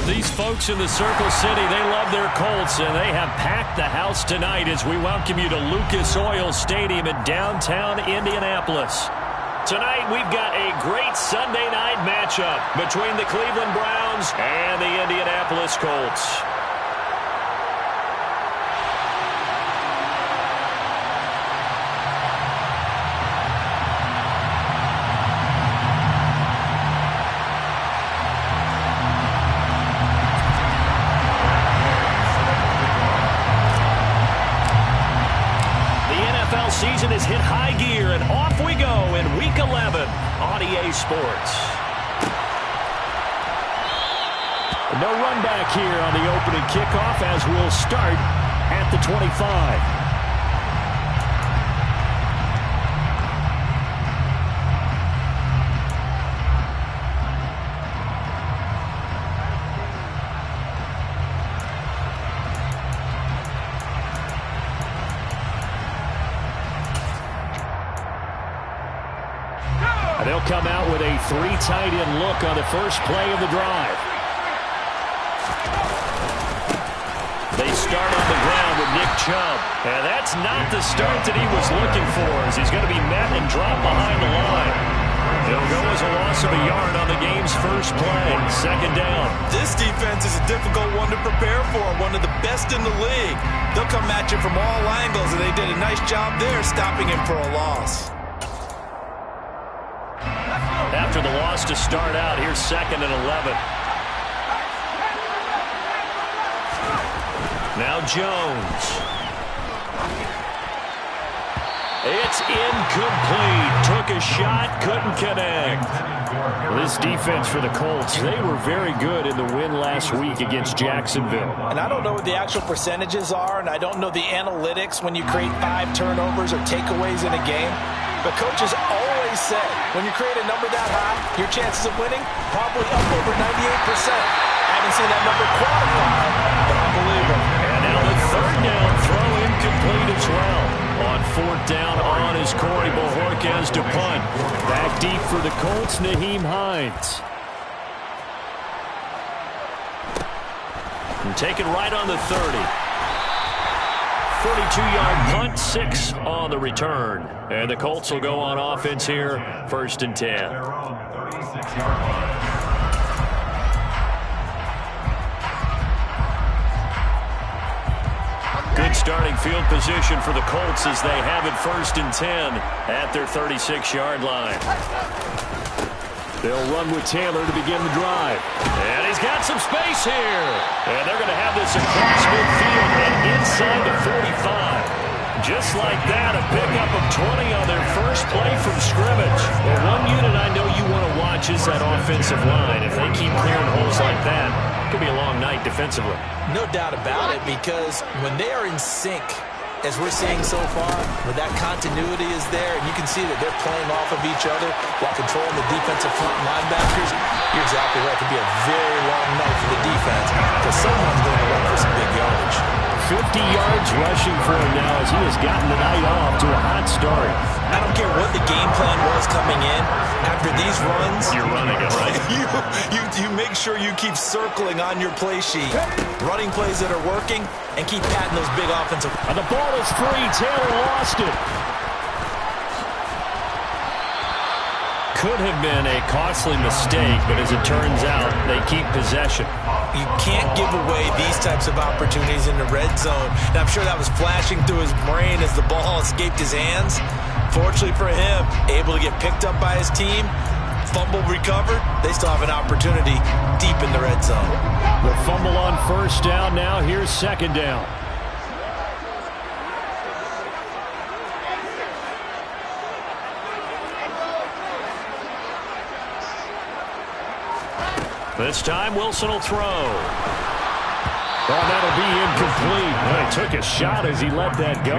These folks in the Circle City, they love their Colts, and they have packed the house tonight as we welcome you to Lucas Oil Stadium in downtown Indianapolis. Tonight, we've got a great Sunday night matchup between the Cleveland Browns and the Indianapolis Colts. Season has hit high gear, and off we go in Week 11 on EA Sports. No run back here on the opening kickoff as we'll start at the 25. They'll come out with a 3 tight end look on the first play of the drive. They start on the ground with Nick Chubb. And that's not the start that he was looking for, as he's going to be met and dropped behind the line. He'll go as a loss of a yard on the game's first play. Second down. This defense is a difficult one to prepare for, one of the best in the league. They'll come at you from all angles, and they did a nice job there stopping him for a loss. After the loss to start out, here's 2nd and 11. Now Jones. It's incomplete. Took a shot, couldn't connect. This defense for the Colts, they were very good in the win last week against Jacksonville. And I don't know what the actual percentages are, and I don't know the analytics when you create 5 turnovers or takeaways in a game. But coaches always say, when you create a number that high, your chances of winning probably up over 98%. I haven't seen that number quantified, but I believe it. And now the 3rd down throw incomplete as well. On 4th down on is Corey Bojorquez to punt. Back deep for the Colts, Nyheim Hines. And taken right on the 30. 42-yard punt, 6 on the return. And the Colts will go on offense here, 1st and 10. Good starting field position for the Colts as they have it 1st and 10 at their 36-yard line. They'll run with Taylor to begin the drive. And he's got some space here. And they're going to have this across midfield and inside the 45. Just like that, a pickup of 20 on their first play from scrimmage. Well, one unit I know you want to watch is that offensive line. If they keep clearing holes like that, it could be a long night defensively. No doubt about it, because when they are in sync, as we're seeing so far, where that continuity is there, and you can see that they're playing off of each other while controlling the defensive front linebackers, you're exactly right. It could be a very long night for the defense, because someone's going to run for some big yardage. 50 yards rushing for him now as he has gotten the night off to a hot start. I don't care what the game plan was coming in. After these runs, you're running it, right? you make sure you keep circling on your play sheet. Running plays that are working and keep patting those big offensive. And the ball is free. Taylor lost it. Could have been a costly mistake, but as it turns out, they keep possession. You can't give away these types of opportunities in the red zone. Now, I'm sure that was flashing through his brain as the ball escaped his hands. Fortunately for him, able to get picked up by his team, fumble recovered. They still have an opportunity deep in the red zone. The fumble on 1st down. Now here's 2nd down. This time, Wilson will throw. Oh, that'll be incomplete. Well, he took a shot as he let that go.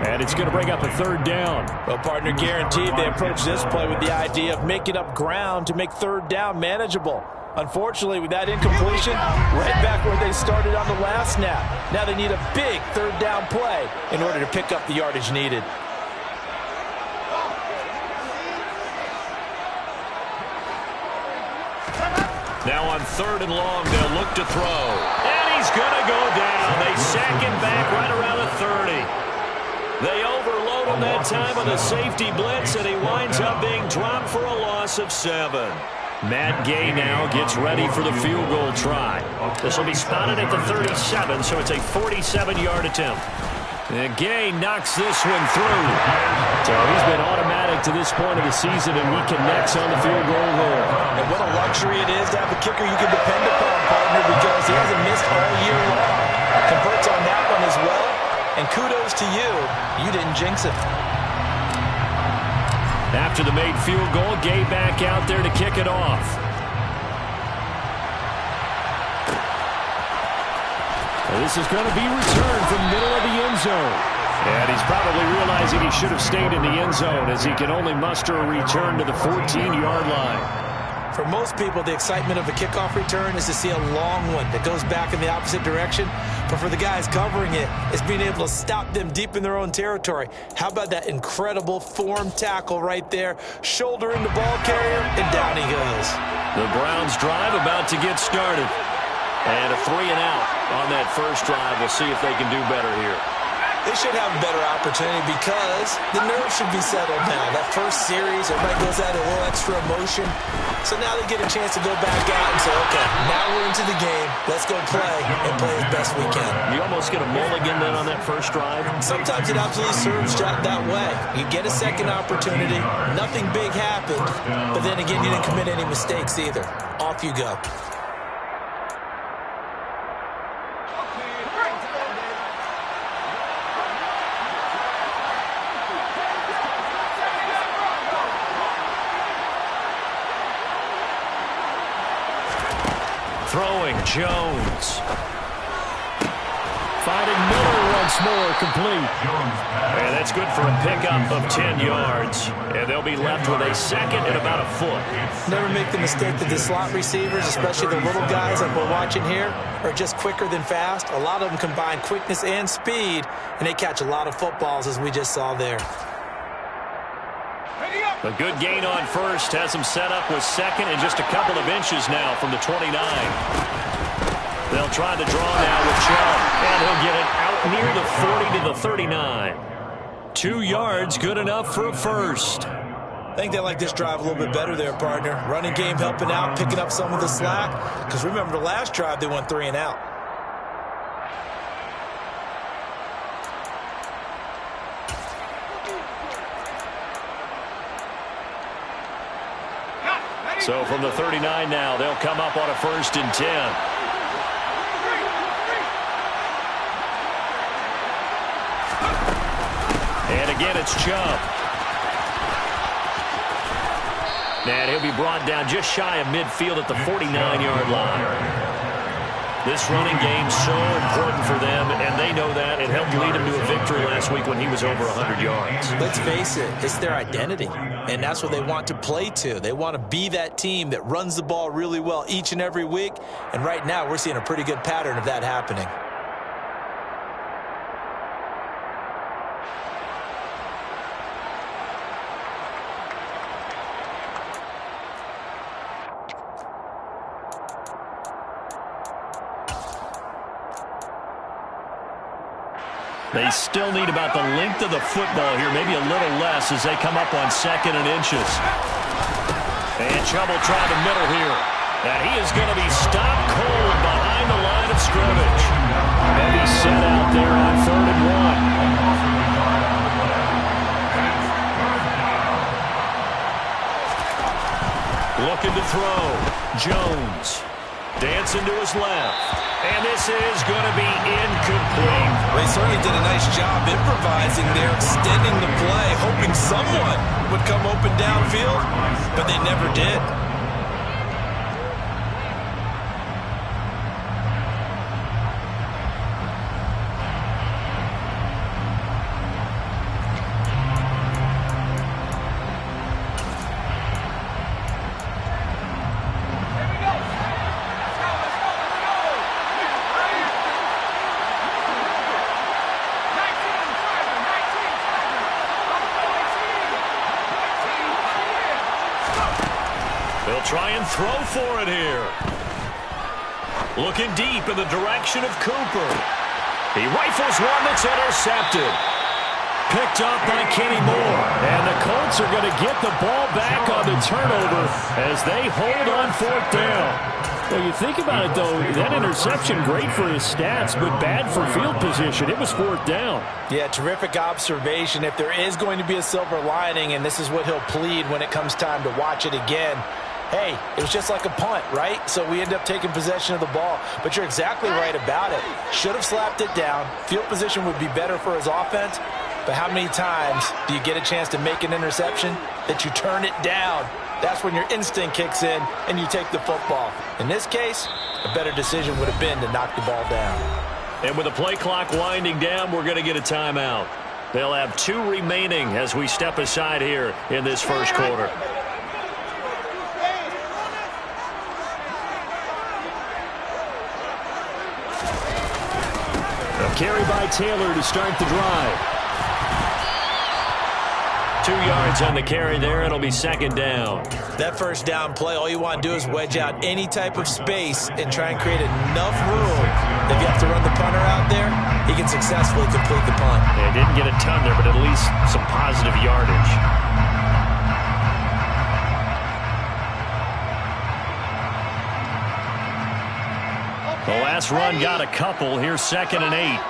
And it's going to bring up a 3rd down. Well, partner, guaranteed they approach this play with the idea of making up ground to make 3rd down manageable. Unfortunately, with that incompletion, right back where they started on the last snap. Now they need a big 3rd down play in order to pick up the yardage needed. Now on 3rd and long, they'll look to throw. And he's going to go down. They sack him back right around the 30. They overload him that time with a safety blitz, and he winds up being dropped for a loss of 7. Matt Gay now gets ready for the field goal try. This will be spotted at the 37, so it's a 47-yard attempt. And Gay knocks this one through. So he's been automatic to this point of the season, and he connects on the field goal there. And what a luxury it is to have a kicker you can depend upon, partner, because he hasn't missed all year long. Converts on that one as well. And kudos to you. You didn't jinx it. After the made field goal, Gay back out there to kick it off. Well, this is going to be returned from the middle of the end zone. And he's probably realizing he should have stayed in the end zone as he can only muster a return to the 14-yard line. For most people, the excitement of a kickoff return is to see a long one that goes back in the opposite direction. But for the guys covering it, it's being able to stop them deep in their own territory. How about that incredible form tackle right there? Shouldering the ball carrier, and down he goes. The Browns drive about to get started. And a 3-and-out on that first drive. We'll see if they can do better here. They should have a better opportunity because the nerves should be settled now. That first series, everybody goes out a little extra emotion. So now they get a chance to go back out and say, okay, now we're into the game. Let's go play and play as best we can. You almost get a mulligan then on that first drive? Sometimes it absolutely serves that way. You get a second opportunity. Nothing big happened. But then again, you didn't commit any mistakes either. Off you go. Throwing, Jones. Finding Miller once more, complete. And that's good for a pickup of 10 yards. And they'll be left with a second and about a foot. Never make the mistake that the slot receivers, especially the little guys like we're watching here, are just quicker than fast. A lot of them combine quickness and speed, and they catch a lot of footballs, as we just saw there. A good gain on first has him set up with second and just a couple of inches now from the 29. They'll try the draw now with Chubb, and he'll get it out near the 40 to the 39. 2 yards, good enough for a first. I think they like this drive a little bit better there, partner. Running game helping out, picking up some of the slack. Because remember, the last drive, they went 3-and-out. So from the 39 now, they'll come up on a 1st and 10. And again, it's Chubb. And he'll be brought down just shy of midfield at the 49-yard line. This running game so important for them, and they know that. It helped lead them to a victory last week when he was over 100 yards. Let's face it, it's their identity, and that's what they want to play to. They want to be that team that runs the ball really well each and every week, and right now we're seeing a pretty good pattern of that happening. They still need about the length of the football here, maybe a little less as they come up on 2nd and inches. And Chubb will try the middle here. And he is going to be stopped cold behind the line of scrimmage. And he's set out there on 3rd and 1. Looking to throw. Jones. Dancing to his left. And this is going to be incomplete. They certainly did a nice job improvising there, extending the play, hoping someone would come open downfield, but they never did. They'll try and throw for it here. Looking deep in the direction of Cooper. He rifles one that's intercepted. Picked up by Kenny Moore. And the Colts are going to get the ball back on the turnover as they hold on 4th down. Well, you think about it, though, that interception, great for his stats, but bad for field position. It was 4th down. Yeah, terrific observation. If there is going to be a silver lining, and this is what he'll plead when it comes time to watch it again, hey, it was just like a punt, right? So we end up taking possession of the ball. But you're exactly right about it. Should have slapped it down. Field position would be better for his offense. But how many times do you get a chance to make an interception that you turn it down? That's when your instinct kicks in and you take the football. In this case, a better decision would have been to knock the ball down. And with the play clock winding down, we're going to get a timeout. They'll have 2 remaining as we step aside here in this first quarter. A carry by Taylor to start the drive. 2 yards on the carry there. It'll be 2nd down. That first down play, all you want to do is wedge out any type of space and try and create enough room. If you have to run the punter out there, he can successfully complete the punt. Yeah, didn't get a ton there, but at least some positive yardage. The last run got a couple. Here's 2nd and 8.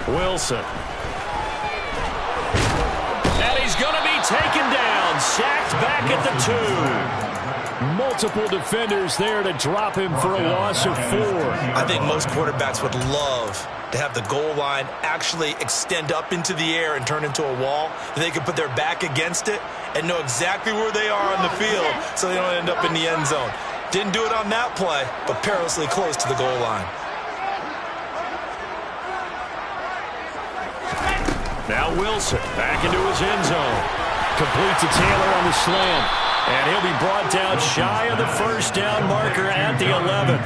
Wilson. And he's going to be taken down. Sacked back at the 2. Multiple defenders there to drop him for a loss of 4. I think most quarterbacks would love to have the goal line actually extend up into the air and turn into a wall. And they can put their back against it and know exactly where they are on the field so they don't end up in the end zone. Didn't do it on that play, but perilously close to the goal line. Now Wilson back into his end zone. Complete to Taylor on the slant. And he'll be brought down shy of the first down marker at the 11.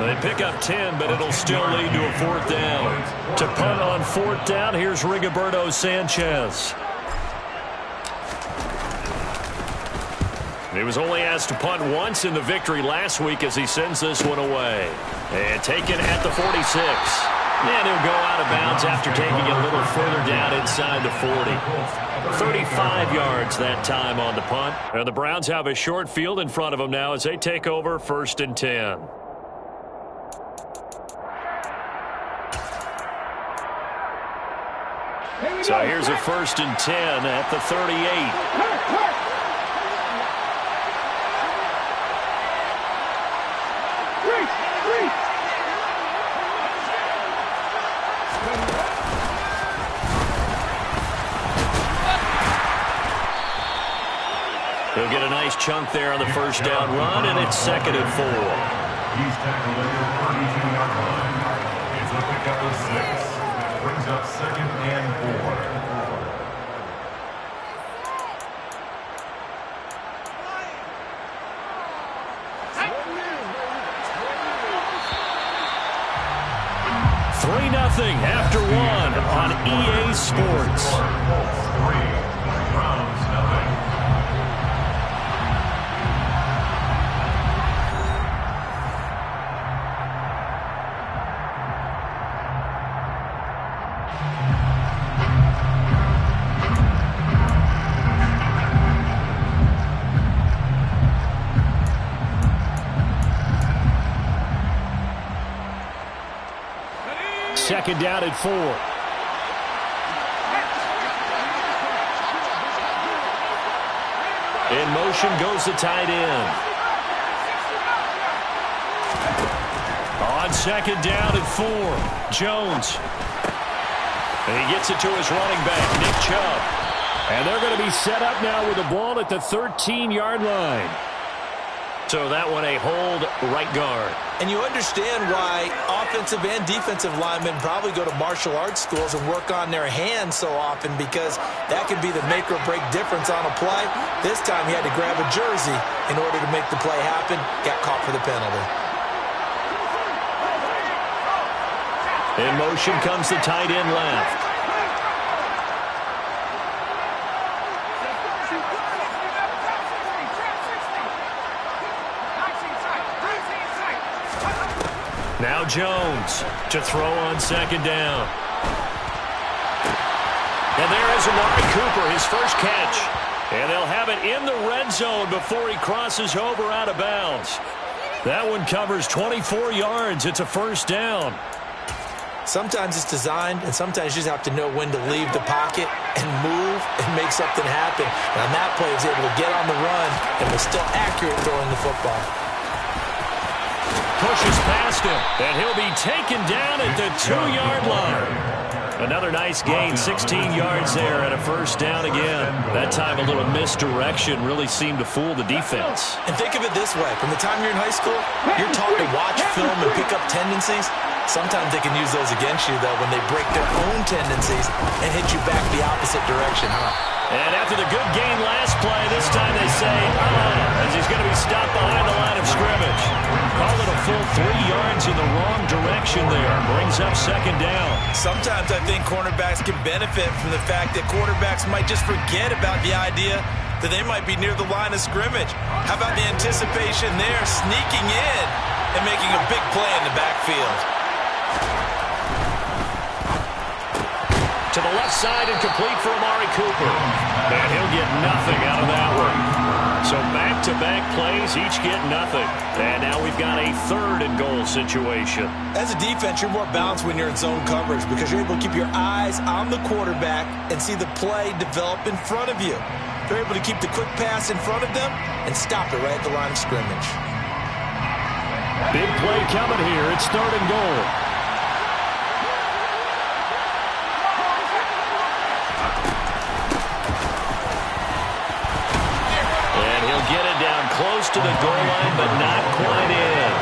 They pick up 10, but it'll still lead to a 4th down. To punt on 4th down, here's Rigoberto Sanchez. He was only asked to punt once in the victory last week as he sends this one away. And taken at the 46. And he'll go out of bounds after taking it a little further down inside the 40. 35 yards that time on the punt. And the Browns have a short field in front of them now as they take over 1st and 10. So here's a 1st and 10 at the 38. He'll get a nice chunk there on the first down run, and it's 2nd and 4. He's tackled at the 32-yard line. It's a pickup of 6. Brings up 2nd and 4. Nothing after 1 on EA Sports. 3, Browns nothing. Second down at 4. In motion goes the tight end. On second down at 4, Jones. And he gets it to his running back, Nick Chubb. And they're going to be set up now with the ball at the 13-yard line. So that one a hold right guard. And you understand why offensive and defensive linemen probably go to martial arts schools and work on their hands so often, because that can be the make or break difference on a play. This time he had to grab a jersey in order to make the play happen. Got caught for the penalty. In motion comes the tight end left. Jones to throw on second down. And there is Amari Cooper, his first catch. And they'll have it in the red zone before he crosses over out of bounds. That one covers 24 yards. It's a first down. Sometimes it's designed, and sometimes you just have to know when to leave the pocket and move and make something happen. And on that play, he was able to get on the run and was still accurate throwing the football. Pushes past him, and he'll be taken down at the 2-yard line. Another nice gain, 16 yards there and a first down again. That time a little misdirection really seemed to fool the defense. And think of it this way. From the time you're in high school, you're taught to watch film and pick up tendencies. Sometimes they can use those against you, though, when they break their own tendencies and hit you back the opposite direction, And after the good gain last play, this time they say, as he's going to be stopped behind the line of scrimmage. Call it a full 3 yards in the wrong direction there. Brings up second down. Sometimes I think cornerbacks can benefit from the fact that quarterbacks might just forget about the idea that they might be near the line of scrimmage. How about the anticipation there, sneaking in and making a big play in the backfield? To the left side and complete for Amari Cooper. And he'll get nothing out of that one. So back-to-back plays, each get nothing. And now we've got a 3rd-and-goal situation. As a defense, you're more balanced when you're in zone coverage because you're able to keep your eyes on the quarterback and see the play develop in front of you. They're able to keep the quick pass in front of them and stop it right at the line of scrimmage. Big play coming here. It's 3rd and goal. Get it down close to the goal line, but not quite in.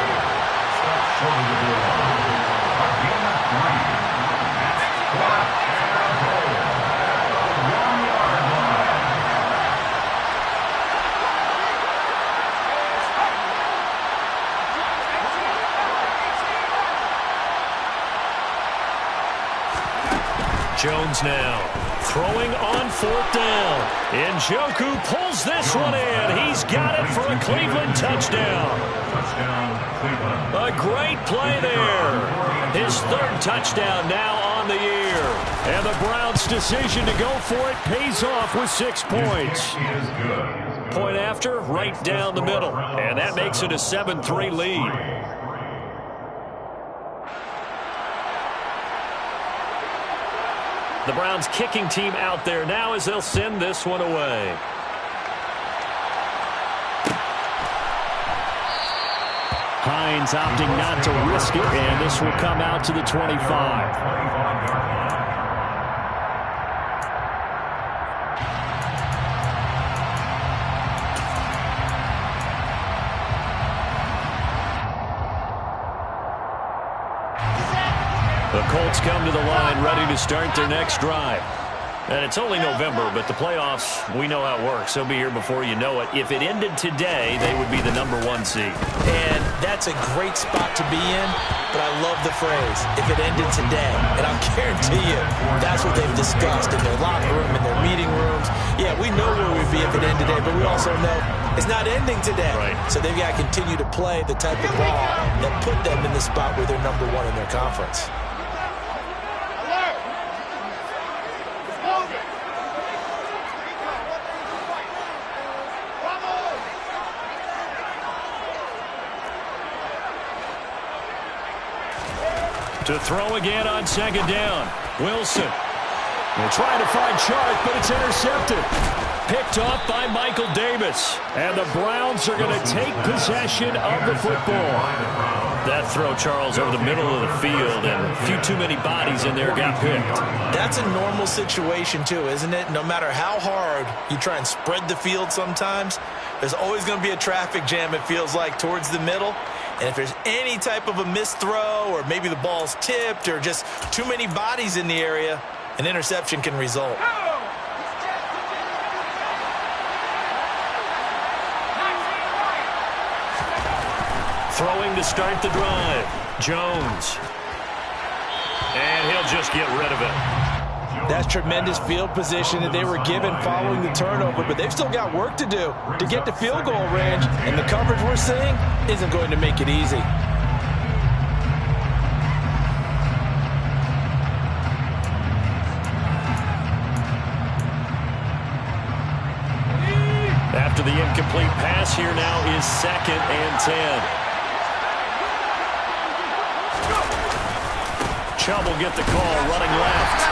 Jones now throwing on 4th down. Njoku pulls this one in. He's got it for a Cleveland touchdown. A great play there. His 3rd touchdown now on the year. And the Browns' decision to go for it pays off with 6 points. Point after, right down the middle. And that makes it a 7-3 lead. The Browns kicking team out there now as they'll send this one away. Hines opting not to risk it, and this will come out to the 25. The Colts come to the line ready to start their next drive. And it's only November, but the playoffs, we know how it works. They'll be here before you know it. If it ended today, they would be the #1 seed. And that's a great spot to be in, but I love the phrase, if it ended today. And I'll guarantee you, that's what they've discussed in their locker room, in their meeting rooms. Yeah, we know where we'd be if it ended today, but we also know it's not ending today. Right. So they've got to continue to play the type of ball that put them in the spot where they're #1 in their conference. To throw again on second down. Wilson. They're trying to find Chark, but it's intercepted. Picked off by Michael Davis. And the Browns are going to take possession of the football. That throw, Charles, over the middle of the field, and a few too many bodies in there got picked. That's a normal situation, too, isn't it? No matter how hard you try and spread the field sometimes, there's always going to be a traffic jam, it feels like, towards the middle. And if there's any type of a missed throw or maybe the ball's tipped or just too many bodies in the area, an interception can result. Throwing to start the drive. Jones. And he'll just get rid of it. That's tremendous field position that they were given following the turnover, but they've still got work to do to get to field goal range, and the coverage we're seeing isn't going to make it easy. incomplete pass here now is 2nd and 10. Chubb will get the call running left.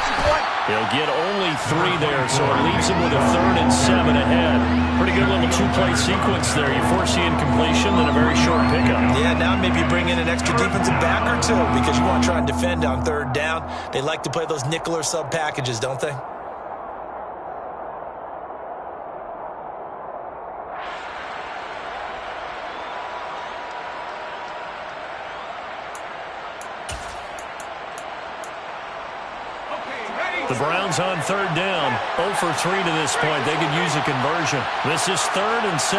He'll get only 3 there, so it leaves him with a 3rd and 7 ahead. Pretty good little 2-play sequence there. You force the incompletion, then a very short pickup. Yeah, now maybe bring in an extra defensive back or 2 because you want to try and defend on 3rd down. They like to play those nickel or sub packages, don't they? The Browns on 3rd down. 0 for 3 to this point. They could use a conversion. This is 3rd and 7.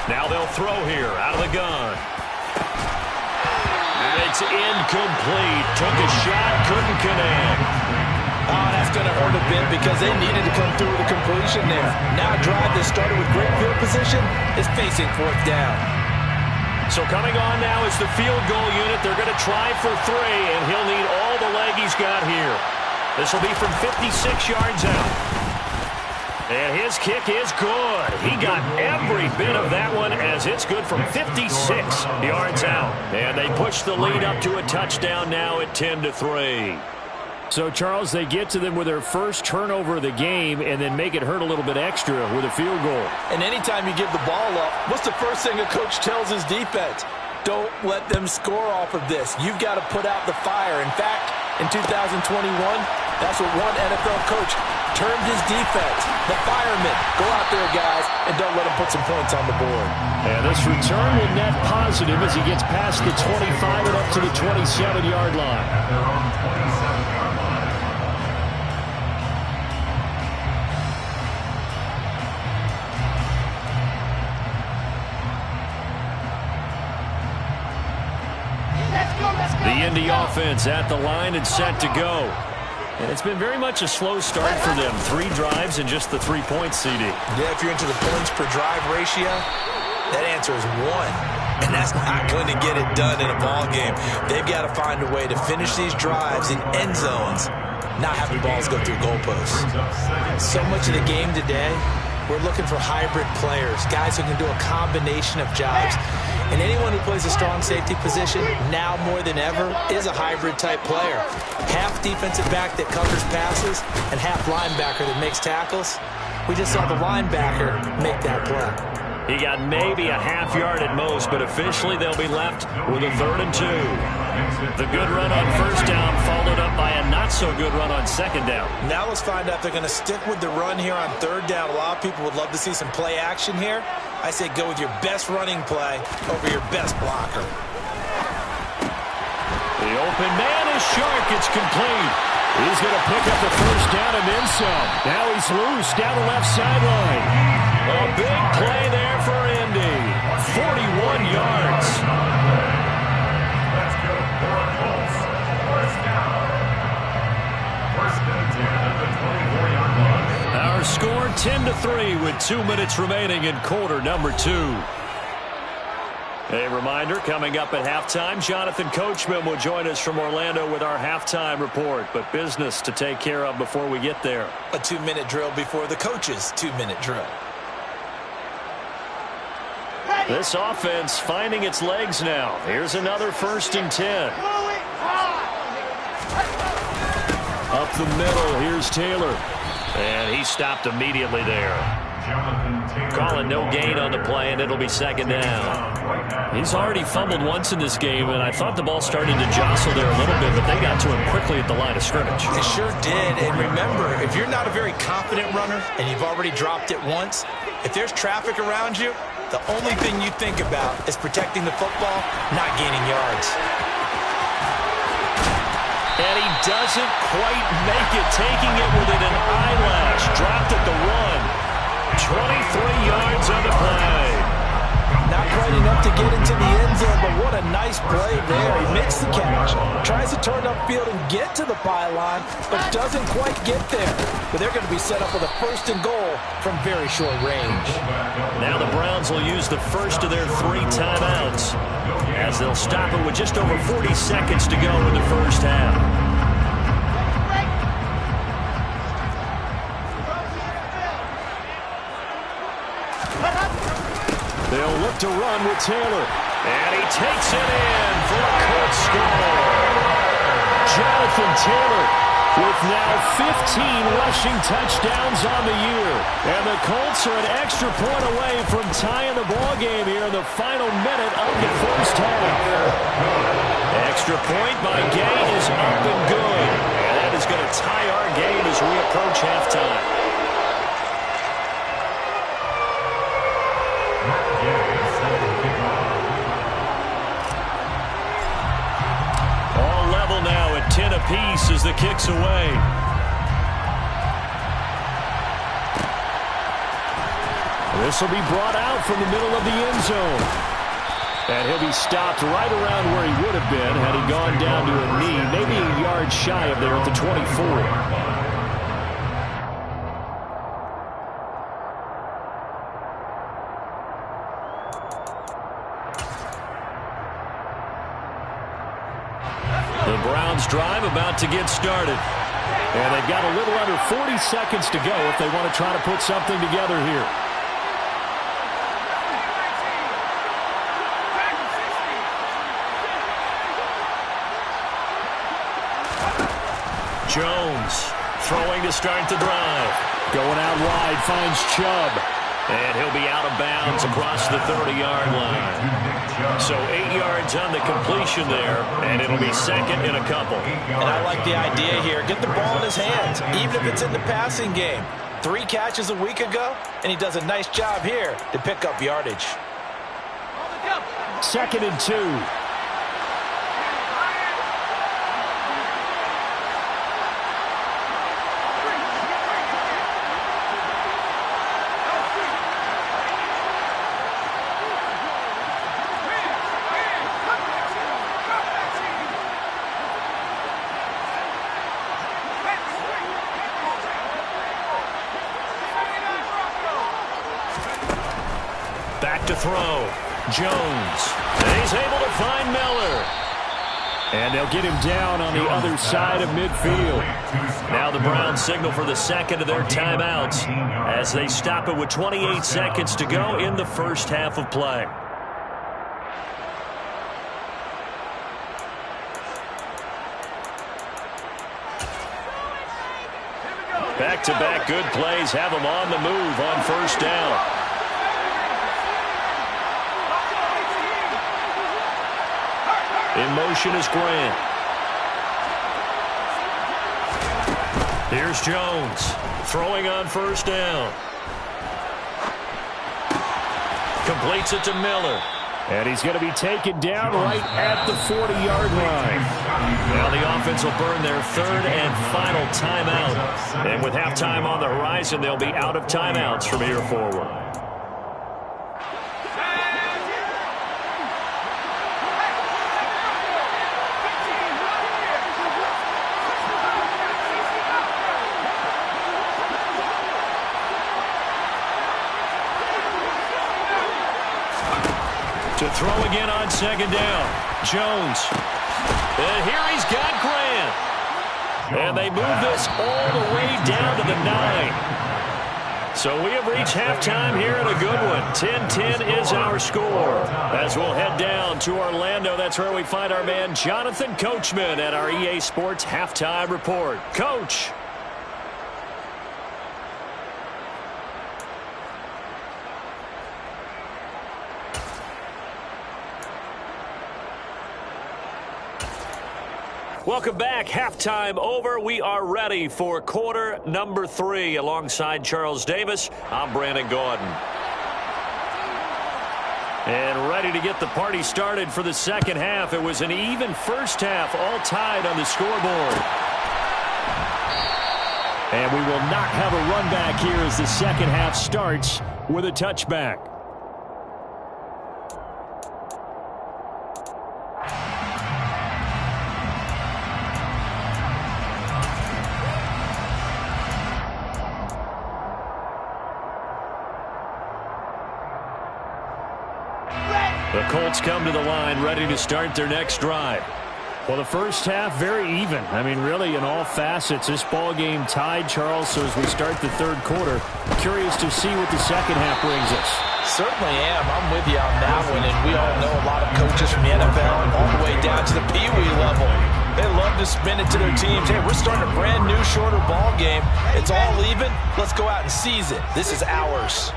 Now they'll throw here out of the gun. And it's incomplete. Took a shot, couldn't connect. Oh, that's going to hurt a bit because they needed to come through with a completion there. Now a drive that started with great field position is facing 4th down. So coming on now is the field goal unit. They're going to try for 3, and he'll need all the leg he's got here. This will be from 56 yards out. And his kick is good. He got every bit of that one as it's good from 56 yards out. And they push the lead up to a touchdown now at 10-3. So, Charles, they get to them with their first turnover of the game and then make it hurt a little bit extra with a field goal. And anytime you give the ball up, what's the first thing a coach tells his defense? Don't let them score off of this. You've got to put out the fire. In fact, in 2021, that's what one NFL coach termed his defense. The firemen. Go out there, guys, and don't let them put some points on the board. And this return will net positive as he gets past the 25 and up to the 27-yard line. At their own 27-yard line. The Indy offense at the line and set to go. And it's been very much a slow start for them. 3 drives and just the 3 points, CD. Yeah, if you're into the points per drive ratio, that answer is 1. And that's not going to get it done in a ball game. They've got to find a way to finish these drives in end zones, not having balls go through goalposts. So much of the game today, we're looking for hybrid players, guys who can do a combination of jobs. And anyone who plays a strong safety position, now more than ever, is a hybrid-type player. Half defensive back that covers passes and half linebacker that makes tackles. We just saw the linebacker make that play. He got maybe a half yard at most, but officially they'll be left with a 3rd and 2. The good run on 1st down followed up by a not-so-good run on 2nd down. Now let's find out if they're going to stick with the run here on 3rd down. A lot of people would love to see some play action here. I say go with your best running play over your best blocker. The open man is Shark. It's complete. He's going to pick up the 1st down and then some. Now he's loose down the left sideline. A big play there for Indy. 41 yards. Let's go for Colts. 1st down. 1st and 10 at the 24-yard line. Our score 10-3 with 2 minutes remaining in quarter number 2. A reminder, coming up at halftime, Jonathan Coachman will join us from Orlando with our halftime report, but business to take care of before we get there. A 2-minute drill before the coach's 2-minute drill. This offense finding its legs now. Here's another 1st and 10. Up the middle, here's Taylor. And he stopped immediately there. Calling no gain on the play, and it'll be 2nd down. He's already fumbled once in this game, and I thought the ball started to jostle there a little bit, but they got to him quickly at the line of scrimmage. They sure did, and remember, if you're not a very confident runner and you've already dropped it once, if there's traffic around you, the only thing you think about is protecting the football, not gaining yards. And he doesn't quite make it, taking it within an eyelash. Dropped at the 1. 23 yards on the play. Not quite enough to get into the end zone, but what a nice play there. He makes the catch, tries to turn upfield and get to the pylon, but doesn't quite get there. But they're going to be set up with a 1st and goal from very short range. Now the Browns will use the first of their 3 timeouts as they'll stop it with just over 40 seconds to go in the 1st half. to run with Taylor. And he takes it in for a Colts score. Jonathan Taylor with now 15 rushing touchdowns on the year. And the Colts are an extra point away from tying the ball game here in the final minute of the first half. Extra point by Gay is up and good. And that is going to tie our game as we approach halftime. All level now at 10 apiece as the kick's away. This will be brought out from the middle of the end zone. And he'll be stopped right around where he would have been had he gone down to a knee, maybe a yard shy of there at the 24. The Browns drive about to get started. And they've got a little under 40 seconds to go if they want to try to put something together here. Jones throwing to start the drive. Going out wide, finds Chubb. And he'll be out of bounds across the 30-yard line. So 8 yards on the completion there, and it'll be second and a couple. And I like the idea here. Get the ball in his hands, even if it's in the passing game. 3 catches a week ago, and he does a nice job here to pick up yardage. Second and 2. Back to throw. Jones. And he's able to find Miller. And they'll get him down on the other side of midfield. Now the Browns signal for the second of their timeouts as they stop it with 28 seconds to go in the first half of play. Back-to-back good plays have them on the move on first down. In motion is Grant. Here's Jones. Throwing on first down. Completes it to Miller. And he's going to be taken down right at the 40-yard line. Now the offense will burn their third and final timeout. And with halftime on the horizon, they'll be out of timeouts from here forward. To throw again on second down. Jones. And here he's got Grant. And they move this all the way down to the 9. So we have reached halftime here in a good one. 10-10 is our score. As we'll head down to Orlando, that's where we find our man Jonathan Coachman at our EA Sports Halftime Report. Coach. Welcome back. Halftime over. We are ready for quarter number 3. Alongside Charles Davis, I'm Brandon Gordon. And ready to get the party started for the second half. It was an even first half, all tied on the scoreboard. And we will not have a run back here as the second half starts with a touchback. The Colts come to the line ready to start their next drive. Well, the first half, very even. I mean, really, in all facets, this ball game tied, Charles. So as we start the third quarter, curious to see what the second half brings us. Certainly am. I'm with you on that one, and we all know a lot of coaches from the NFL all the way down to the Pee Wee level. They love to spin it to their teams. Hey, we're starting a brand new, shorter ball game. It's all even. Let's go out and seize it. This is ours.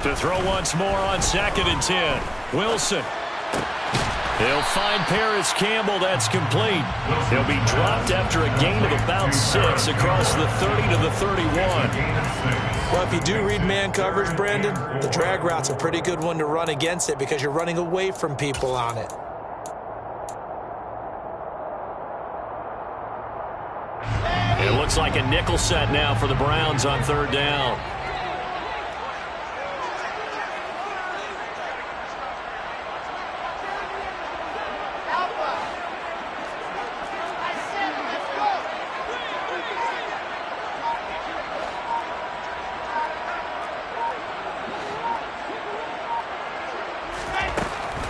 To throw once more on 2nd and 10. Wilson. He'll find Paris Campbell. That's complete. He'll be dropped after a gain of about 6 across the 30 to the 31. Well, if you do read man coverage, Brandon, the drag route's a pretty good one to run against it because you're running away from people on it. It looks like a nickel set now for the Browns on 3rd down.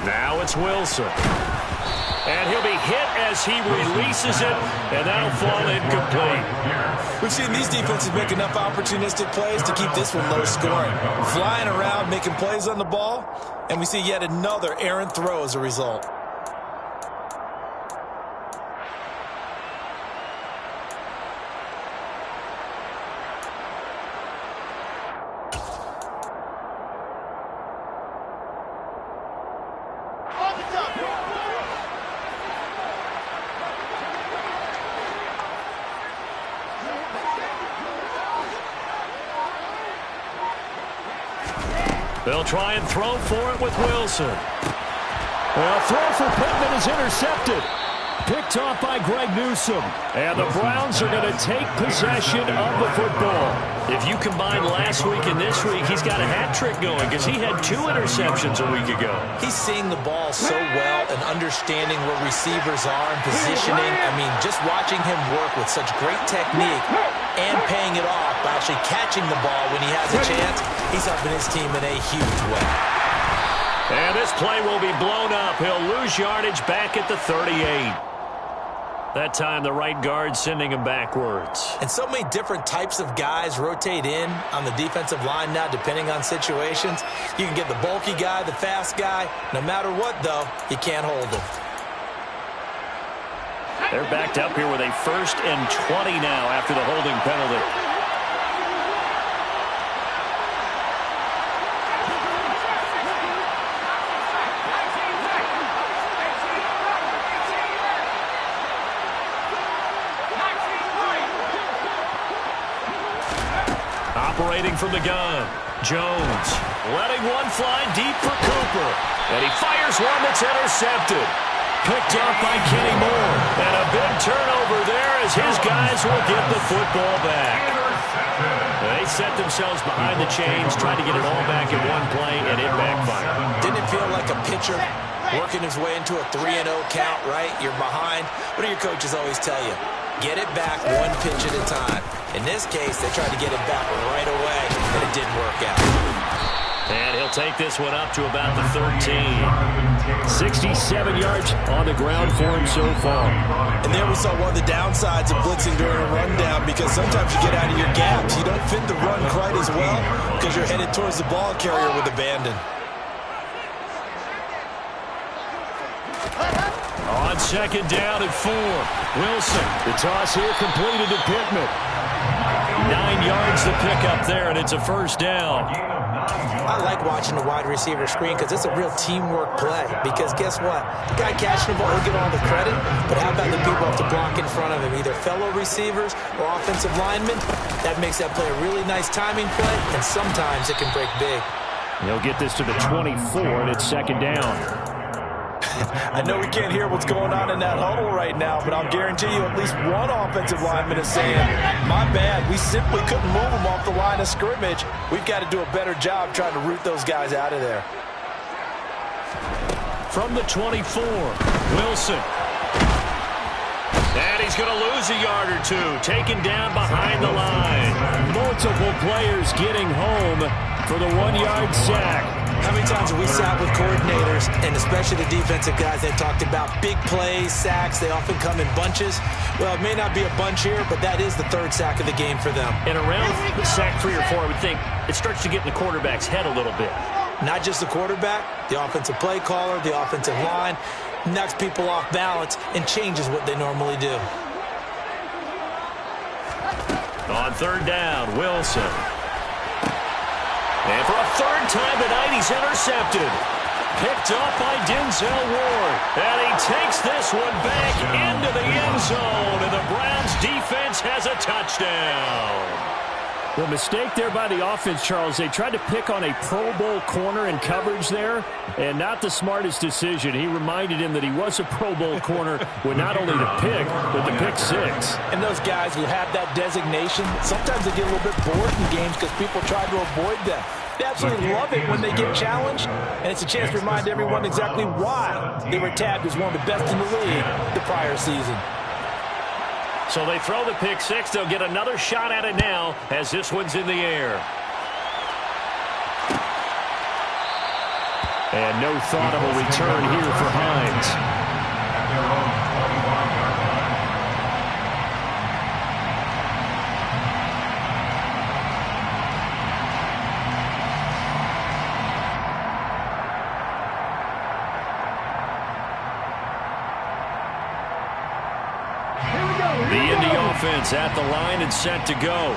Now it's Wilson. And he'll be hit as he releases it, and that'll fall incomplete. We've seen these defenses make enough opportunistic plays to keep this one low scoring. Flying around, making plays on the ball, and we see yet another errant throw as a result. They'll try and throw for it with Wilson. Well, throw for Pittman is intercepted. Picked off by Greg Newsome. And the Browns are going to take possession of the football. If you combine last week and this week, he's got a hat trick going because he had 2 interceptions a week ago. He's seeing the ball so well and understanding where receivers are and positioning. I mean, just watching him work with such great technique and paying it off by actually catching the ball when he has a chance, he's helping his team in a huge way. And this play will be blown up. He'll lose yardage back at the 38. That time, the right guard sending him backwards. And so many different types of guys rotate in on the defensive line now, depending on situations. You can get the bulky guy, the fast guy. No matter what, though, you can't hold him. They're backed up here with a 1st and 20 now after the holding penalty. Operating from the gun, Jones letting one fly deep for Cooper. And he fires one that's intercepted. Picked off by Kenny Moore. And a big turnover there as his guys will get the football back. They set themselves behind the chains, trying to get it all back in one play, and it backfired. Didn't it feel like a pitcher working his way into a 3-0 count, right? You're behind. What do your coaches always tell you? Get it back one pitch at a time. In this case, they tried to get it back right away, and it didn't work out. And he'll take this one up to about the 13. 67 yards on the ground for him so far. And there we saw one of the downsides of blitzing during a rundown, because sometimes you get out of your gaps. You don't fit the run quite as well because you're headed towards the ball carrier with abandon. On 2nd down and 4. Wilson, the toss here completed to Pittman. 9 yards to pick up there, and it's a 1st down. I like watching the wide receiver screen because it's a real teamwork play. Because guess what? The guy catching the ball will get all the credit, but how about the people have to block in front of him, either fellow receivers or offensive linemen? That makes that play a really nice timing play, and sometimes it can break big. He'll get this to the 24, and it's 2nd down. I know we can't hear what's going on in that huddle right now, but I'll guarantee you at least one offensive lineman is saying, my bad, we simply couldn't move them off the line of scrimmage. We've got to do a better job trying to root those guys out of there. From the 24, Wilson. And he's going to lose a yard or 2, taken down behind the line. Multiple players getting home for the 1-yard sack. How many times have we sat with coordinators, and especially the defensive guys, that talked about big plays, sacks, they often come in bunches. Well, it may not be a bunch here, but that is the third sack of the game for them. And around sack 3 or 4, I would think it starts to get in the quarterback's head a little bit. Not just the quarterback, the offensive play caller, the offensive line, knocks people off balance and changes what they normally do. On third down, Wilson. And for a third time tonight, he's intercepted. Picked up by Denzel Ward. And he takes this one back into the end zone. And the Browns defense has a touchdown. Well, mistake there by the offense, Charles. They tried to pick on a Pro Bowl corner in coverage there, and not the smartest decision. He reminded him that he was a Pro Bowl corner with not only the pick, but the pick six. And those guys who have that designation, sometimes they get a little bit bored in games because people try to avoid them. They absolutely love it when they get challenged, and it's a chance to remind everyone exactly why they were tagged as one of the best in the league the prior season. So they throw the pick six. They'll get another shot at it now as this one's in the air. And no thought of a return here for Hines. The Indy offense at the line and set to go.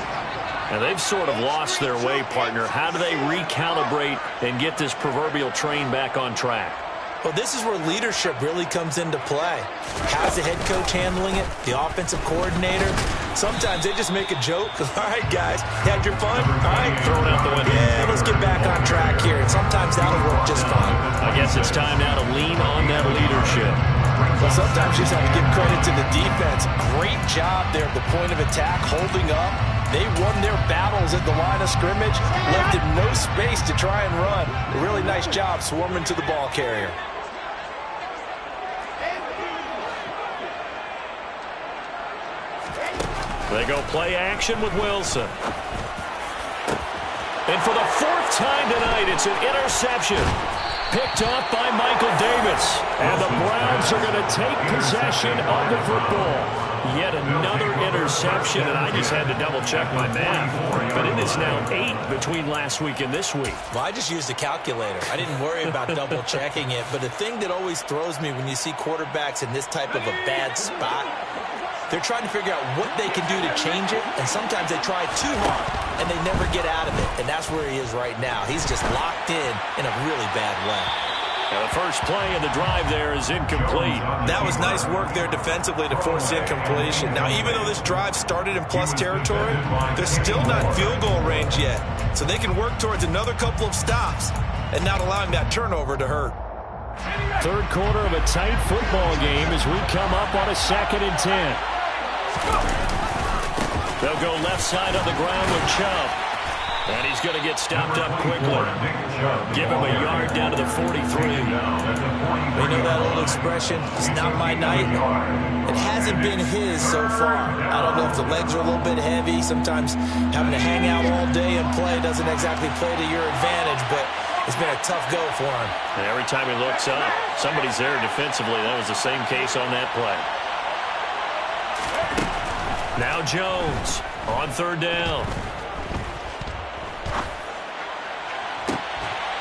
And they've sort of lost their way, partner. How do they recalibrate and get this proverbial train back on track? Well, this is where leadership really comes into play. How's the head coach handling it? The offensive coordinator? Sometimes they just make a joke. All right, guys, had your fun? All right, throw it out the window. Yeah, let's get back on track here. And sometimes that'll work just fine. I guess it's time now to lean on that leadership. Well, sometimes you just have to give credit to the defense. Great job there at the point of attack, holding up. They won their battles at the line of scrimmage, left him no space to try and run. A really nice job swarming to the ball carrier. They go play action with Wilson. And for the fourth time tonight, it's an interception. Picked up by Michael Davis. And the Browns are going to take possession of the football. Yet another interception, and I just had to double-check my math. But it is now 8 between last week and this week. Well, I just used a calculator. I didn't worry about double-checking it. But the thing that always throws me when you see quarterbacks in this type of a bad spot, they're trying to figure out what they can do to change it, and sometimes they try too hard, and they never get out of it. And that's where he is right now. He's just locked in a really bad way. Now the first play of the drive there is incomplete. That was nice work there defensively to force incompletion. Now, even though this drive started in plus territory, they're still not in field goal range yet. So they can work towards another couple of stops and not allowing that turnover to hurt. Third quarter of a tight football game as we come up on a 2nd and 10. They'll go left side of the ground with Chubb. And he's going to get stopped up quickly. Give him a yard down to the 43. You know that old expression, it's not my night. It hasn't been his so far. I don't know if the legs are a little bit heavy. Sometimes having to hang out all day and play doesn't exactly play to your advantage, but it's been a tough go for him. And every time he looks up, somebody's there defensively. That was the same case on that play. Now Jones on third down.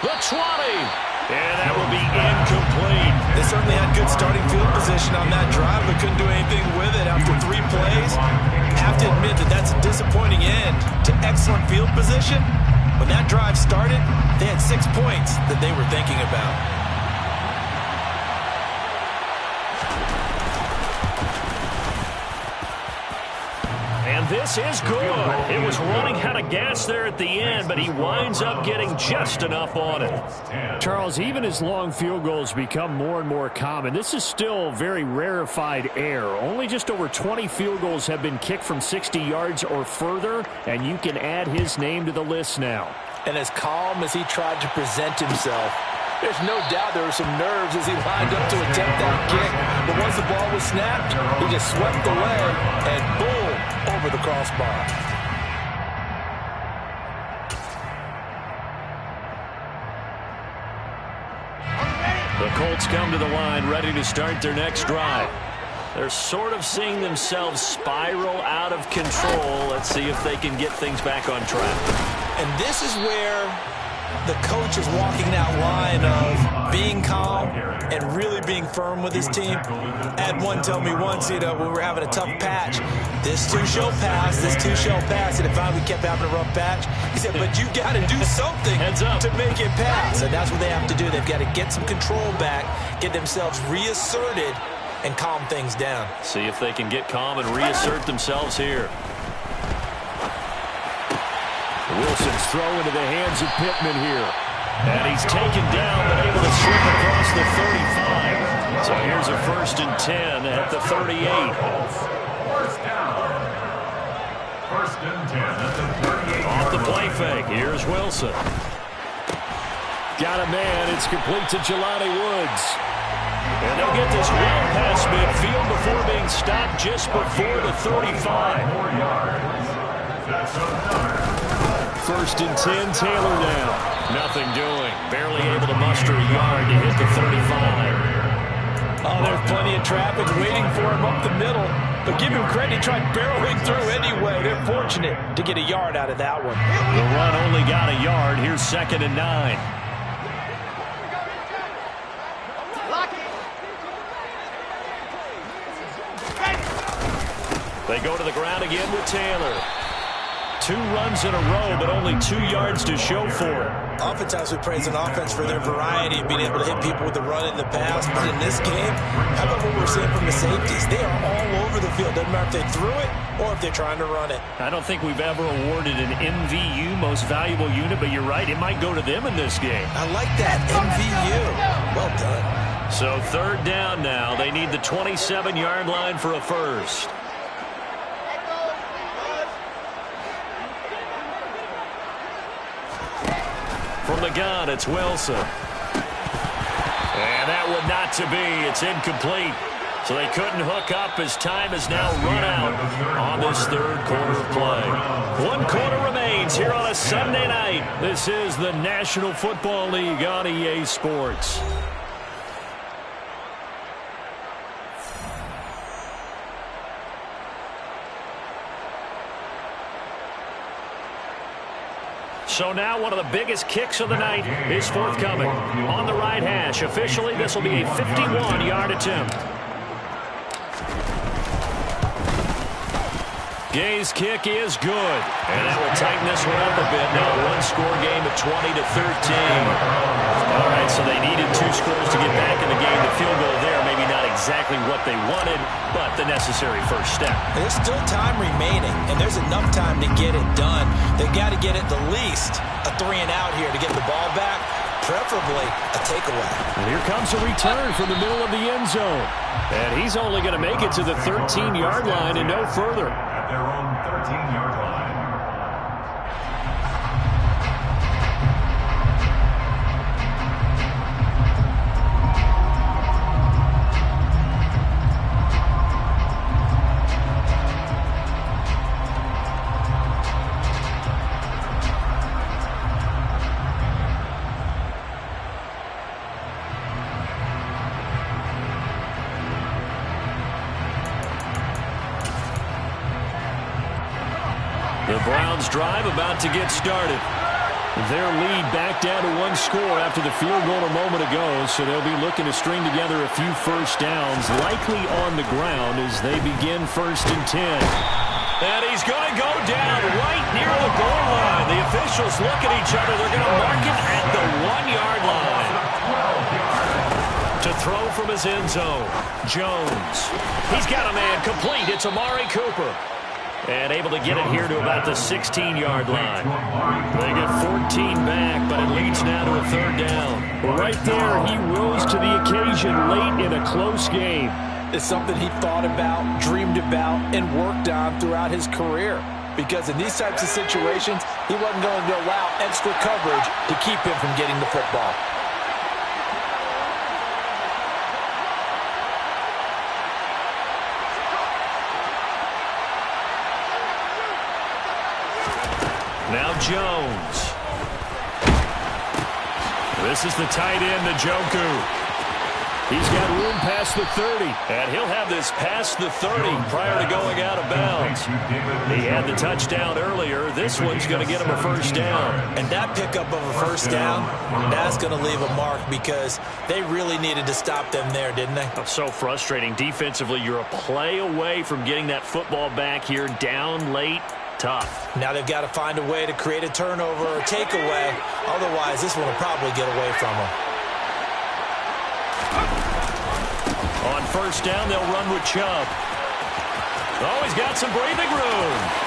The 20. And that will be incomplete. They certainly had good starting field position on that drive, but couldn't do anything with it after 3 plays. Have to admit that that's a disappointing end to excellent field position. When that drive started, they had 6 points that they were thinking about. And this is good. It was running out of gas there at the end, but he winds up getting just enough on it. Charles, even as long field goals become more and more common, this is still very rarefied air. Only just over 20 field goals have been kicked from 60 yards or further, and you can add his name to the list now. And as calm as he tried to present himself, there's no doubt there were some nerves as he lined up to attempt that kick. But once the ball was snapped, he just swept away and boom, over the crossbar. The Colts come to the line, ready to start their next drive. They're sort of seeing themselves spiral out of control. Let's see if they can get things back on track. And this is where the coach is walking that line of being calm and really being firm with his team. I had one tell me once, when we were having a tough patch, this too shall pass, and it finally kept having a rough patch. He said, but you got to do something to make it pass. And that's what they have to do. They've got to get some control back, get themselves reasserted, and calm things down. See if they can get calm and reassert themselves here. Wilson's throw into the hands of Pittman here. And he's taken down, but able to slip across the 35. So here's a 1st and 10 at the 38. First down. 1st and 10 at the 38. Off the play fake. Here's Wilson. Got a man. It's complete to Jelani Woods. And they'll get this well past midfield before being stopped just before the 35. 4 yards. That's another. 1st and 10, Taylor now. Nothing doing. Barely able to muster a yard to hit the 35. Oh, there's plenty of traffic waiting for him up the middle. But give him credit, he tried barreling through anyway. They're fortunate to get a yard out of that one. The run only got a yard. Here's 2nd and 9. They go to the ground again with Taylor. 2 runs in a row, but only 2 yards to show for it. Oftentimes we praise an offense for their variety of being able to hit people with the run in the pass. But in this game, how about what we're seeing from the safeties? They are all over the field. Doesn't matter if they threw it or if they're trying to run it. I don't think we've ever awarded an MVU, most valuable unit, but you're right. It might go to them in this game. I like that, MVU. Well done. So 3rd down now. They need the 27-yard line for a first. From the gun, it's Wilson. And that one not to be. It's incomplete. So they couldn't hook up as time has now run out on this 3rd quarter play. 1 quarter remains here on a Sunday night. This is the National Football League on EA Sports. So now one of the biggest kicks of the night is forthcoming. On the right hash, officially this will be a 51-yard attempt. Gay's kick is good. And that will tighten this one up a bit. Now a one-score game at 20-13. All right, so they needed 2 scores to get back in the game. The field goal there, maybe not exactly what they wanted, but the necessary first step. There's still time remaining, and there's enough time to get it done. They've got to get at the least a 3-and-out here to get the ball back, preferably a takeaway. And here comes a return from the middle of the end zone. And he's only going to make it to the 13-yard line and no further. At their own 13-yard line. The Browns drive about to get started. Their lead back down to 1 score after the field goal a moment ago, so they'll be looking to string together a few first downs, likely on the ground as they begin 1st and 10. And he's going to go down right near the goal line. The officials look at each other. They're going to mark him at the 1-yard line. To throw from his end zone, Jones. He's got a man complete. It's Amari Cooper. And able to get it here to about the 16-yard line. They get 14 back, but it leads now to a 3rd down. Well, right there, he rose to the occasion late in a close game. It's something he thought about, dreamed about, and worked on throughout his career. Because in these types of situations, he wasn't going to allow extra coverage to keep him from getting the football. Now Jones. This is the tight end, Njoku. He's got room past the 30. And he'll have this past the 30 prior to going out of bounds. He had the touchdown earlier. This one's going to get him a first down. And that pickup of a first down, that's going to leave a mark because they really needed to stop them there, didn't they? That's so frustrating. Defensively, you're a play away from getting that football back here down late. Tough. Now they've got to find a way to create a turnover or takeaway. Otherwise, this one will probably get away from them. On first down, they'll run with Chubb. Oh, he's got some breathing room.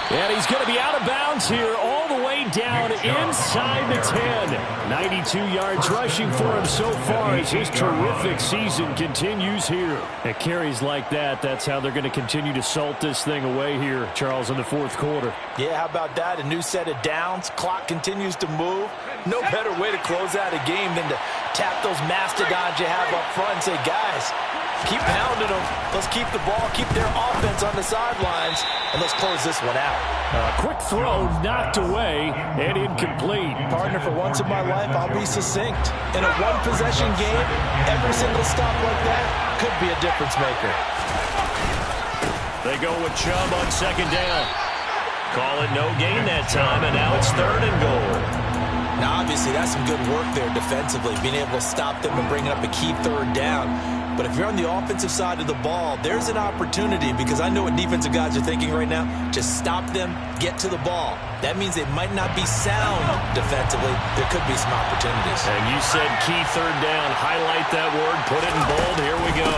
And he's going to be out of bounds here all the way down inside the 10. 92 yards rushing for him so far as his terrific season continues here. At carries like that, that's how they're going to continue to salt this thing away here, Charles, in the fourth quarter. Yeah, how about that? A new set of downs. Clock continues to move. No better way to close out a game than to tap those mastodons you have up front and say, guys, keep pounding them. Let's keep the ball, keep their offense on the sidelines, and let's close this one out. A quick throw knocked away and incomplete. Partner, for once in my life, I'll be succinct. In a one-possession game, every single stop like that could be a difference maker. They go with Chubb on second down. Call it no gain that time, and now it's 3rd and goal. Now, obviously, that's some good work there defensively, being able to stop them and bringing up a key 3rd down. But if you're on the offensive side of the ball, there's an opportunity because I know what defensive guys are thinking right now. Just stop them, get to the ball. That means they might not be sound defensively. There could be some opportunities. And you said key 3rd down. Highlight that word. Put it in bold. Here we go.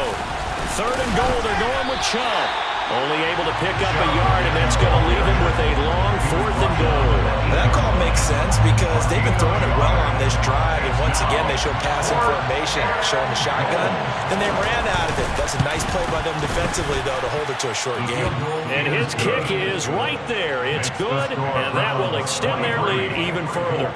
3rd and goal. They're going with Chubb. Only able to pick up a yard, and that's going to leave him with a long 4th and goal. That call makes sense because they've been throwing it well on this drive, and once again they show passing formation, showing the shotgun. Then they ran out of it. That's a nice play by them defensively, though, to hold it to a short game. And his kick is right there. It's good, and that will extend their lead even further.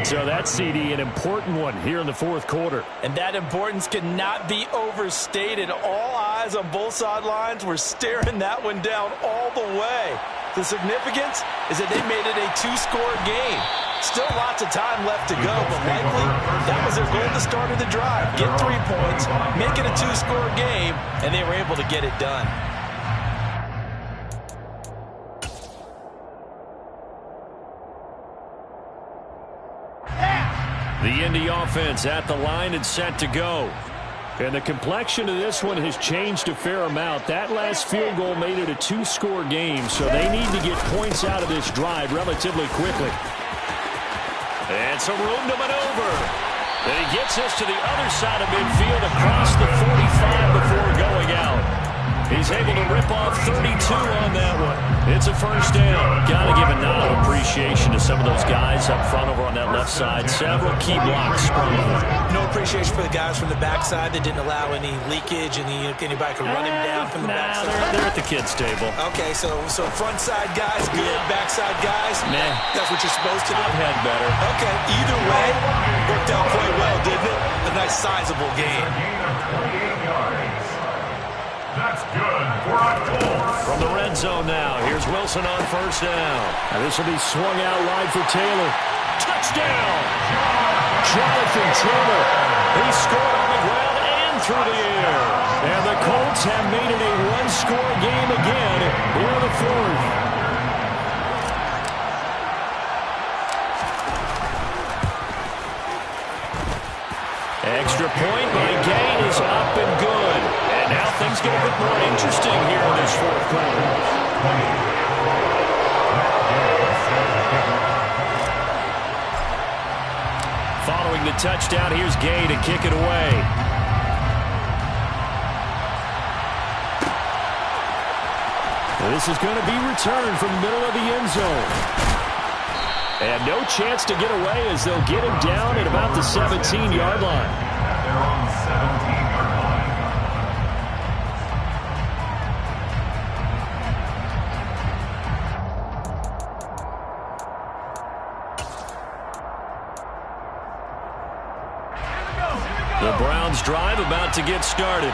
So that's, CD, an important one here in the fourth quarter. And that importance cannot be overstated. All eyes on both sidelines were staring that one down all the way. The significance is that they made it a 2-score game. Still lots of time left to go, but likely that was their goal at the start of the drive. Get 3 points, make it a 2-score game, and they were able to get it done. The Indy offense at the line and set to go. And the complexion of this one has changed a fair amount. That last field goal made it a 2-score game, so they need to get points out of this drive relatively quickly. And some room to maneuver. And he gets us to the other side of midfield across the 45 before going out. He's able to rip off 32 on that one. It's a first down. Got to give a nod of appreciation to some of those guys up front over on that left side. Several key blocks sprung on them. No appreciation for the guys from the backside that didn't allow any leakage and anybody could run him down from the backside. They're at the kids' table. Okay, so front side guys good, backside guys, nah. That's what you're supposed to do. I've had better. Okay, either way, worked out quite well, didn't it? A nice sizable game. That's good for a goal. From the red zone now, here's Wilson on first down. Now this will be swung out wide for Taylor. Touchdown! Jonathan Taylor. He scored on the ground and through the air. And the Colts have made it a 1-score game again here in the fourth. Extra point by Gain is up and good. And now things get a bit more interesting here in this fourth quarter. Following the touchdown, here's Gay to kick it away. This is going to be returned from the middle of the end zone. And no chance to get away as they'll get him down at about the 17-yard line. They're on the 17-yard line. The Browns drive about to get started.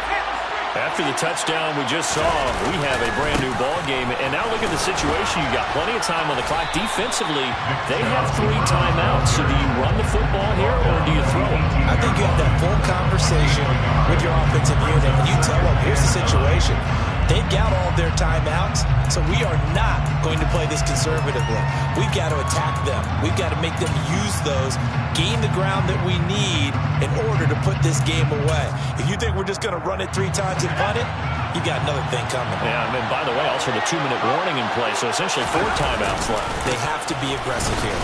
After the touchdown we just saw, we have a brand new ball game. And now look at the situation. You got plenty of time on the clock. Defensively, they have 3 timeouts. So do you run the football here or do you throw it? I think you have that full conversation with your offensive unit, and you tell them, here's the situation. They've got all their timeouts, so we are not going to play this conservatively. We've got to attack them. We've got to make them use those, gain the ground that we need in order to put this game away. If you think we're just going to run it 3 times and punt it, you got another thing coming. Yeah, and by the way, also the 2-minute warning in play, so essentially 4 timeouts left. They have to be aggressive here.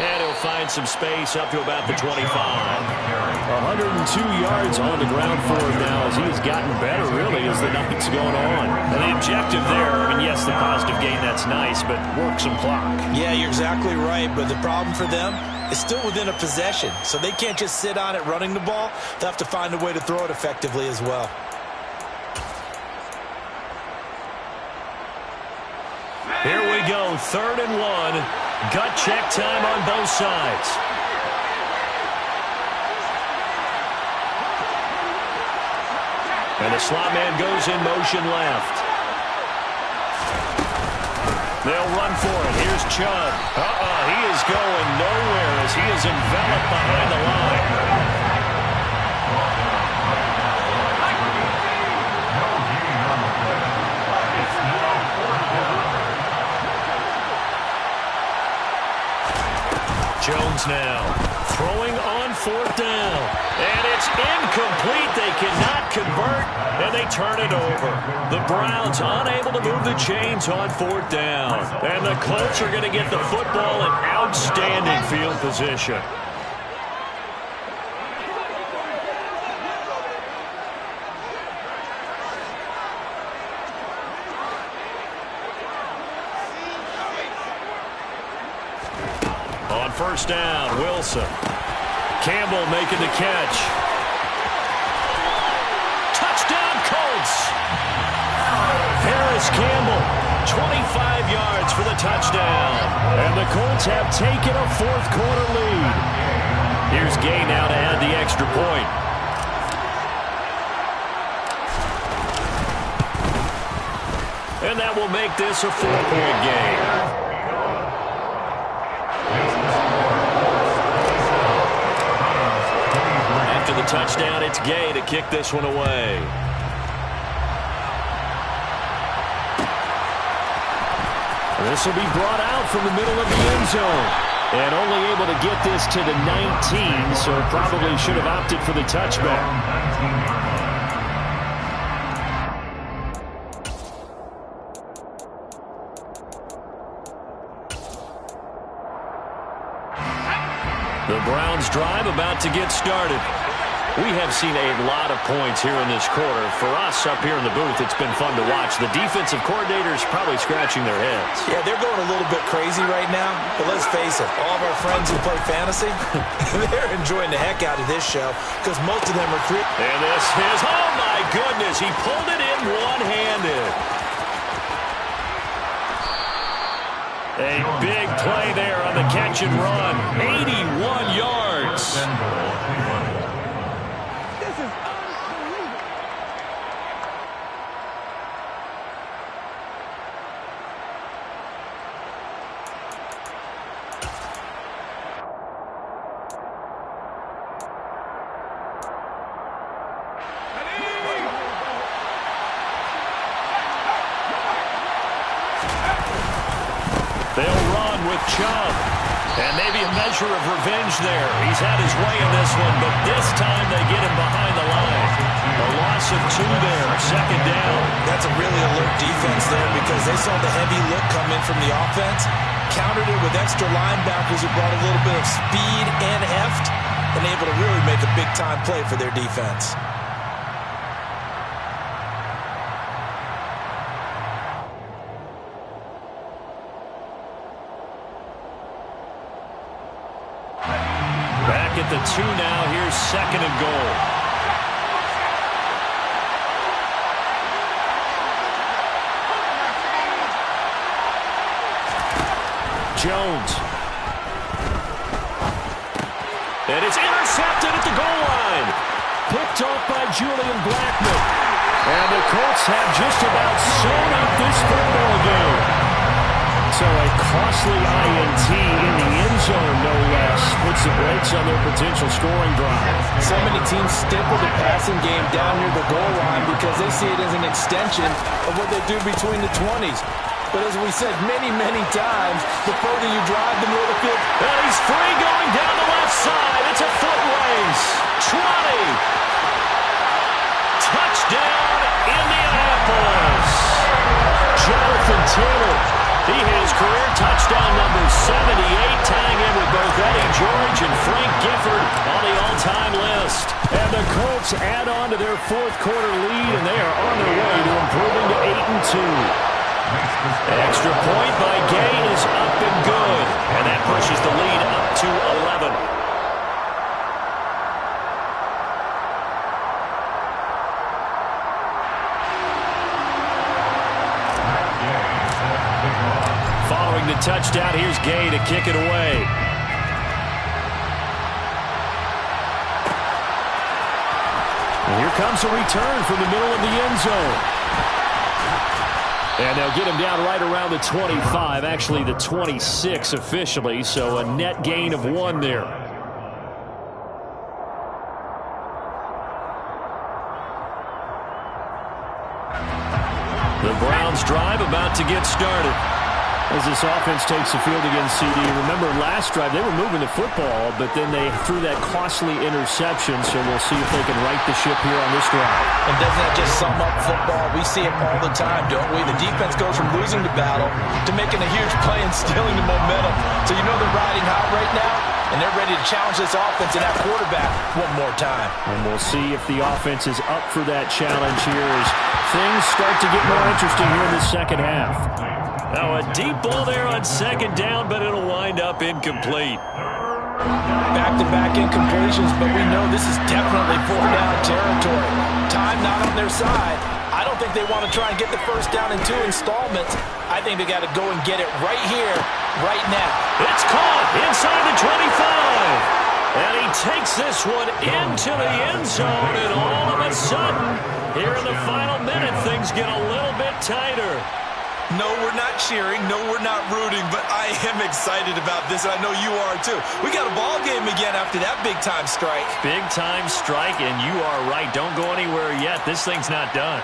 And he'll find some space up to about the 25. 102 yards on the ground for him now as he has gotten better, really, as the night's going on. And the objective there, I mean, yes, the positive gain, that's nice, but work some clock. Yeah, you're exactly right, but the problem for them is still within a possession, so they can't just sit on it running the ball. They'll have to find a way to throw it effectively as well. Here we go, 3rd and 1. Gut check time on both sides. And the slot man goes in motion left. They'll run for it. Here's Chubb. He is going nowhere as he is enveloped behind the line. Jones now throwing on 4th down. And it's incomplete. They cannot convert, and they turn it over. The Browns unable to move the chains on 4th down. And the Colts are going to get the football in outstanding field position. On 1st down, Wilson. Campbell making the catch. Touchdown, Colts! Harris Campbell, 25 yards for the touchdown. And the Colts have taken a 4th quarter lead. Here's Gay now to add the extra point. And that will make this a 4-point game. After the touchdown, it's Gay to kick this one away. This will be brought out from the middle of the end zone. And only able to get this to the 19, so probably should have opted for the touchback. The Browns drive about to get started. We have seen a lot of points here in this quarter. For us up here in the booth, it's been fun to watch. The defensive coordinators probably scratching their heads. Yeah, they're going a little bit crazy right now. But let's face it, all of our friends who play fantasy, they're enjoying the heck out of this show because most of them are And this is, oh my goodness, he pulled it in one-handed. A big play there on the catch and run. 81 yards. They'll run with Chubb. And maybe a measure of revenge there. He's had his way in this one, but this time they get him behind the line. A loss of 2 there, 2nd down. That's a really alert defense there because they saw the heavy look come in from the offense, countered it with extra linebackers who brought a little bit of speed and heft, and able to really make a big-time play for their defense. Back at the 2 now. Here's 2nd and goal. Jones. And it's intercepted at the goal line. Picked off by Julian Blackmon. And the Colts have just about sewn up this football game. So a costly INT in the end zone, no less, puts the brakes on their potential scoring drive. So many teams staple the passing game down near the goal line because they see it as an extension of what they do between the 20s. But as we said many, many times, the further you drive, the more the field. And he's free going down the left side. It's a foot race. 20. Touchdown, Indianapolis. Jonathan Taylor. He has career touchdown number 78, tying in with both Eddie George and Frank Gifford on the all-time list. And the Colts add on to their fourth quarter lead, and they are on their way to improving to 8-2. Extra point by Gay is up and good, and that pushes the lead up to 11. Following the touchdown, here's Gay to kick it away. And here comes a return from the middle of the end zone. And they'll get him down right around the 25, actually the 26 officially, so a net gain of 1 there. The Browns drive about to get started. As this offense takes the field against CD, remember last drive they were moving the football, but then they threw that costly interception, so we'll see if they can right the ship here on this drive. And doesn't that just sum up football? We see it all the time, don't we? The defense goes from losing the battle to making a huge play and stealing the momentum. So you know they're riding hot right now, and they're ready to challenge this offense and that quarterback one more time. And we'll see if the offense is up for that challenge here as things start to get more interesting here in the second half. Now a deep ball there on second down, but it'll wind up incomplete. Back-to-back incompletions, but we know this is definitely four-down territory. Time not on their side. I don't think they want to try and get the first down in 2 installments. I think they got to go and get it right here, right now. It's caught inside the 25. And he takes this one into the end zone, and all of a sudden, here in the final minute, things get a little bit tighter. No, we're not cheering. No, we're not rooting, but I am excited about this, and I know you are too. We got a ball game again after that big-time strike. Big-time strike, and you are right. Don't go anywhere yet. This thing's not done.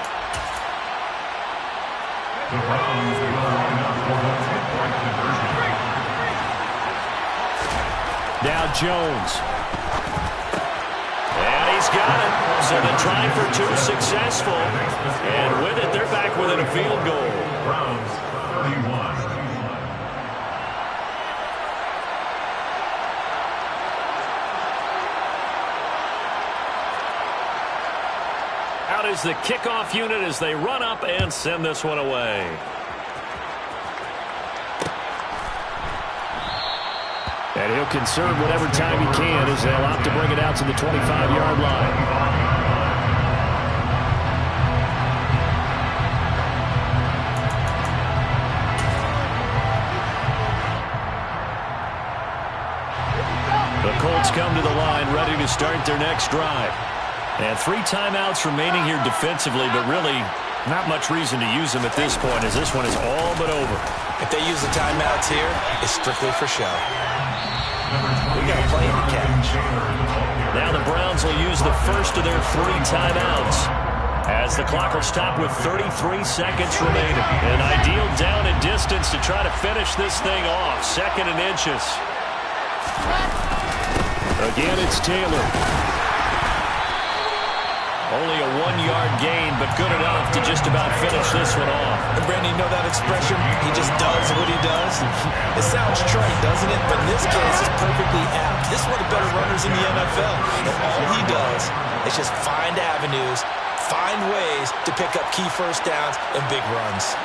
The Browns will line up for the 10-point conversion. Now Jones. And he's got it. So the try for 2 successful. And with it, they're back within a field goal. Browns 31. Out is the kickoff unit as they run up and send this one away. And he'll conserve whatever time he can as they'll opt to bring it out to the 25-yard line. The Colts come to the line ready to start their next drive. And 3 timeouts remaining here defensively, but really not much reason to use them at this point as this one is all but over. If they use the timeouts here, it's strictly for show. We got to play in the catch. Now the Browns will use the first of their 3 timeouts as the clock will stop with 33 seconds remaining. An ideal down and distance to try to finish this thing off. 2nd and inches. Again, it's Taylor. Only a 1-yard gain, but good enough to just about finish this one off. And Brandon, you know that expression? He just does what he does. It sounds trite, doesn't it? But in this case, it's perfectly apt. This is one of the better runners in the NFL. And all he does is just find avenues, find ways to pick up key first downs and big runs.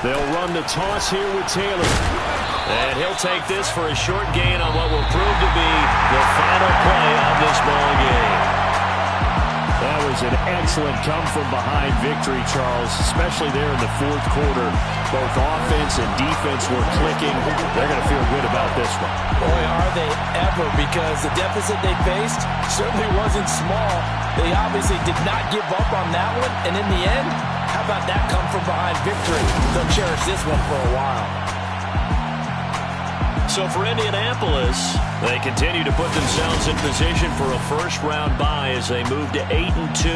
They'll run the toss here with Taylor. And he'll take this for a short gain on what will prove to be the final play of this ball game. That was was an excellent come-from-behind victory, Charles, especially there in the fourth quarter. Both offense and defense were clicking. They're going to feel good about this one. Boy, are they ever, because the deficit they faced certainly wasn't small. They obviously did not give up on that one, and in the end, how about that come-from-behind victory? They'll cherish this one for a while. So for Indianapolis, they continue to put themselves in position for a first-round bye as they move to 8-2.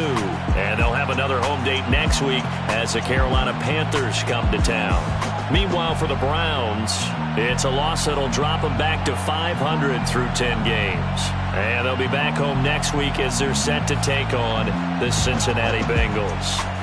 And they'll have another home date next week as the Carolina Panthers come to town. Meanwhile, for the Browns, it's a loss that'll drop them back to 500 through 10 games. And they'll be back home next week as they're set to take on the Cincinnati Bengals.